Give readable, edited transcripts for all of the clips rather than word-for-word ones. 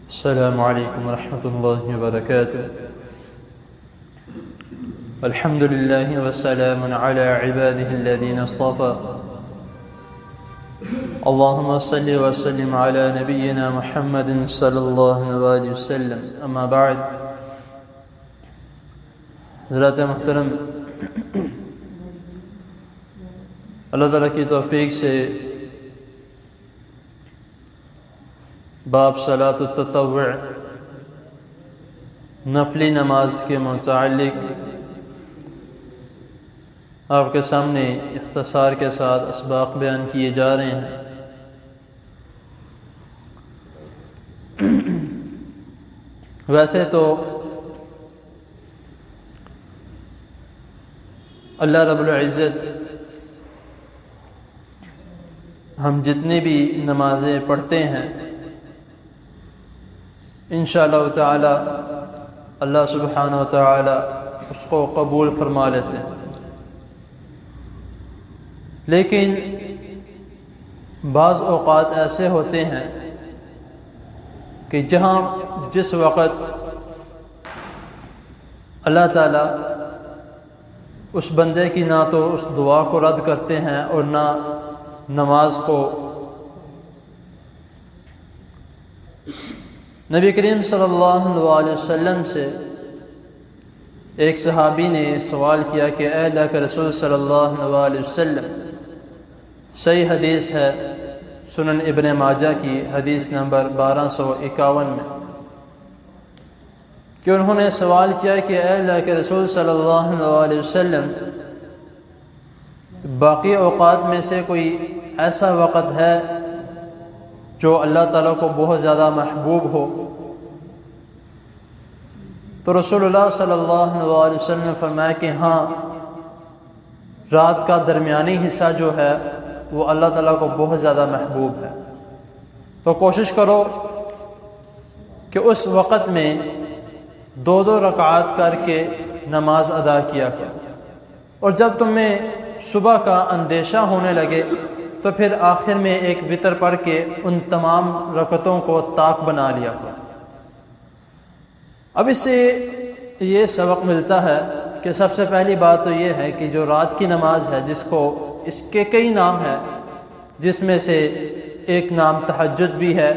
السلام عليكم ورحمة الله وبركاته. الحمد لله وسلام على عباده الذين اصطفى. اللهم صل وسلم على نبينا محمد صلی اللہ علیہ وسلم. اما بعد، حضرات محترم، اللہ تعالیٰ کی توفیق سے باب صلاۃ التطوع، نفلی نماز کے متعلق آپ کے سامنے اختصار کے ساتھ اسباق بیان کیے جا رہے ہیں. ویسے تو اللہ رب العزت ہم جتنی بھی نمازیں پڑھتے ہیں انشاءاللہ تعالی اللہ سبحانہ و تعالی اس کو قبول فرما لیتے ہیں. لیکن بعض اوقات ایسے ہوتے ہیں کہ جس وقت اللہ تعالی اس بندے کی نہ تو اس دعا کو رد کرتے ہیں اور نہ نماز کو. نبی کریم صلی اللہ علیہ وسلم سے ایک صحابی نے سوال کیا کہ اے اللہ کے رسول صلی اللہ علیہ وسلم، صحیح حدیث ہے سنن ابن ماجہ کی حدیث نمبر 1251 میں، کہ انہوں نے سوال کیا کہ اے اللہ کے رسول صلی اللہ علیہ وسلم، باقی اوقات میں سے کوئی ایسا وقت ہے جو اللہ تعالیٰ کو بہت زیادہ محبوب ہو؟ تو رسول اللہ صلی اللہ علیہ وسلم نے فرمایا کہ ہاں، رات کا درمیانی حصہ جو ہے وہ اللہ تعالیٰ کو بہت زیادہ محبوب ہے. تو کوشش کرو کہ اس وقت میں 2 رکعات کر کے نماز ادا کیا کرو، اور جب تمہیں صبح کا اندیشہ ہونے لگے تو پھر آخر میں ایک وتر پڑھ کے ان تمام رکعتوں کو طاق بنا لیا کرو. اب اس سے یہ سبق ملتا ہے کہ سب سے پہلی بات تو یہ ہے کہ جو رات کی نماز ہے، جس کو اس کے کئی نام ہیں، جس میں سے ایک نام تہجد بھی ہے،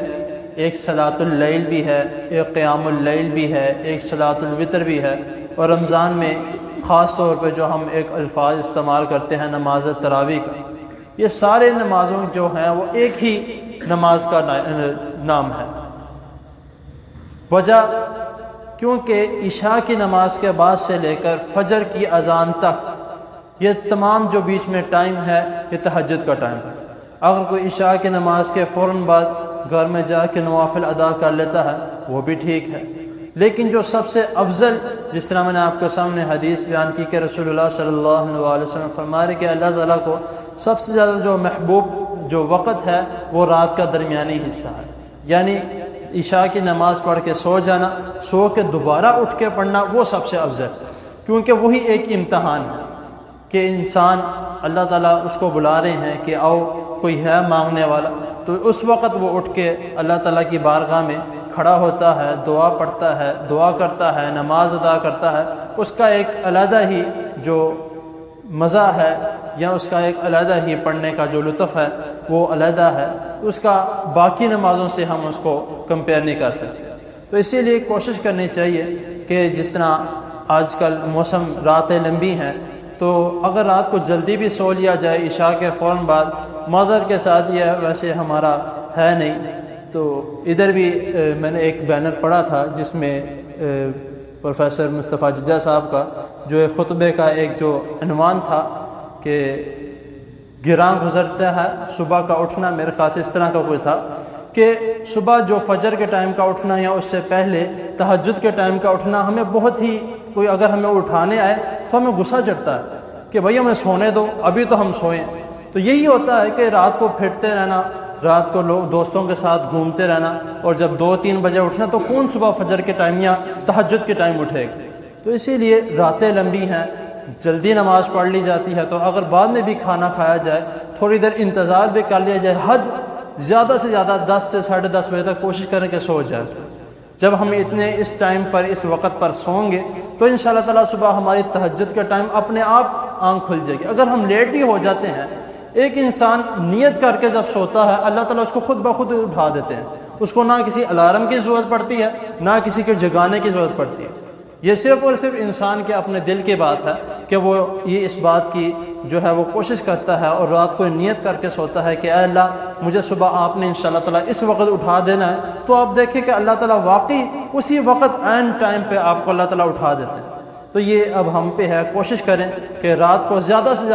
ایک صلاۃ اللیل بھی ہے، ایک قیام اللیل بھی ہے، ایک صلاۃ الوتر بھی ہے، اور رمضان میں خاص طور پہ جو ہم ایک الفاظ استعمال کرتے ہیں نماز تراویح کا، یہ سارے نمازوں جو ہیں وہ ایک ہی نماز کا نام ہے. وجہ کیونکہ عشاء کی نماز کے بعد سے لے کر فجر کی اذان تک یہ تمام جو بیچ میں ٹائم ہے یہ تہجد کا ٹائم ہے. اگر کوئی عشاء کی نماز کے فوراً بعد گھر میں جا کے نوافل ادا کر لیتا ہے وہ بھی ٹھیک ہے، لیکن جو سب سے افضل، جس طرح میں نے آپ کے سامنے حدیث بیان کی کہ رسول اللہ صلی اللہ علیہ وسلم فرمائے کہ اللہ تعالیٰ کو سب سے زیادہ جو محبوب جو وقت ہے وہ رات کا درمیانی حصہ ہے. یعنی عشاء کی نماز پڑھ کے سو جانا، سو کے دوبارہ اٹھ کے پڑھنا، وہ سب سے افضل ہے، کیونکہ وہی ایک امتحان ہے کہ انسان اللہ تعالیٰ اس کو بلا رہے ہیں کہ آؤ کوئی ہے مانگنے والا، تو اس وقت وہ اٹھ کے اللہ تعالیٰ کی بارگاہ میں کھڑا ہوتا ہے، دعا پڑھتا ہے، دعا کرتا ہے، نماز ادا کرتا ہے. اس کا ایک علیحدہ ہی جو مزہ ہے یا اس کا ایک علیحدہ ہی پڑھنے کا جو لطف ہے وہ علیحدہ ہے، اس کا باقی نمازوں سے ہم اس کو کمپیئر نہیں کر سکتے. تو اسی لیے کوشش کرنی چاہیے کہ جس طرح آج کل موسم راتیں لمبی ہیں، تو اگر رات کو جلدی بھی سو لیا جائے عشاء کے فوراً بعد، معذرت کے ساتھ یہ ویسے ہمارا ہے نہیں، تو ادھر بھی میں نے ایک بینر پڑھا تھا جس میں پروفیسر مصطفیٰ ججا صاحب کا جو ایک خطبے کا ایک جو عنوان تھا کہ گراں گزرتا ہے صبح کا اٹھنا، میرے خیال سے اس طرح کا کوئی تھا کہ صبح جو فجر کے ٹائم کا اٹھنا یا اس سے پہلے تہجد کے ٹائم کا اٹھنا، ہمیں بہت ہی، کوئی اگر ہمیں اٹھانے آئے تو ہمیں غصہ چڑھتا ہے کہ بھئی ہمیں سونے دو، ابھی تو ہم سوئیں. تو یہی ہوتا ہے کہ رات کو پھرتے رہنا، رات کو لوگ دوستوں کے ساتھ گھومتے رہنا، اور جب 2-3 بجے اٹھنا تو کون صبح فجر کے ٹائم یا تہجد کے ٹائم اٹھے گا؟ تو اسی لیے راتیں لمبی ہیں، جلدی نماز پڑھ لی جاتی ہے، تو اگر بعد میں بھی کھانا کھایا جائے، تھوڑی دیر انتظار بھی کر لیا جائے، حد زیادہ سے زیادہ 10 سے 10:30 بجے تک کوشش کریں کہ سو جائے. جب ہم اتنے اس ٹائم پر اس وقت پر سوئیں گے تو انشاءاللہ تعالیٰ صبح ہماری تہجد کا ٹائم اپنے آپ آنکھ کھل جائے گی۔ اگر ہم لیٹ بھی ہو جاتے ہیں، ایک انسان نیت کر کے جب سوتا ہے اللہ تعالیٰ اس کو خود بخود اٹھا دیتے ہیں، اس کو نہ کسی الارم کی ضرورت پڑتی ہے نہ کسی کے جگانے کی ضرورت پڑتی ہے۔ یہ صرف اور صرف انسان کے اپنے دل کی بات ہے کہ وہ یہ اس بات کی جو ہے وہ کوشش کرتا ہے اور رات کو نیت کر کے سوتا ہے کہ اے اللہ مجھے صبح آپ نے انشاءاللہ تعالیٰ اس وقت اٹھا دینا ہے، تو آپ دیکھیں کہ اللہ تعالیٰ واقعی اسی وقت عین ٹائم پہ آپ کو اللہ تعالیٰ اٹھا دیتے ہیں۔ تو یہ اب ہم پہ ہے، کوشش کریں کہ رات کو زیادہ سے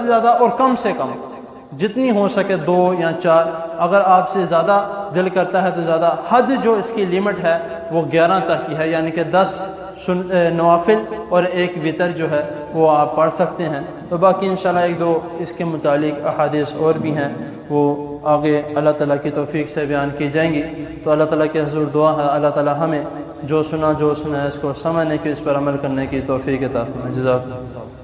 زیادہ اور کم سے کم جتنی ہو سکے 2 یا 4، اگر آپ سے زیادہ دل کرتا ہے تو زیادہ، حد جو اس کی لیمٹ ہے وہ 11 تک کی ہے، یعنی کہ 10 نوافل اور 1 وتر جو ہے وہ آپ پڑھ سکتے ہیں۔ تو باقی انشاءاللہ 1-2 اس کے متعلق احادیث اور بھی ہیں، وہ آگے اللہ تعالیٰ کی توفیق سے بیان کی جائیں گی۔ تو اللہ تعالیٰ کے حضور دعا ہے اللہ تعالیٰ ہمیں جو سنا ہے اس کو سمجھنے کی، اس پر عمل کرنے کی توفیق عطا فرمائے۔ جزاک اللہ۔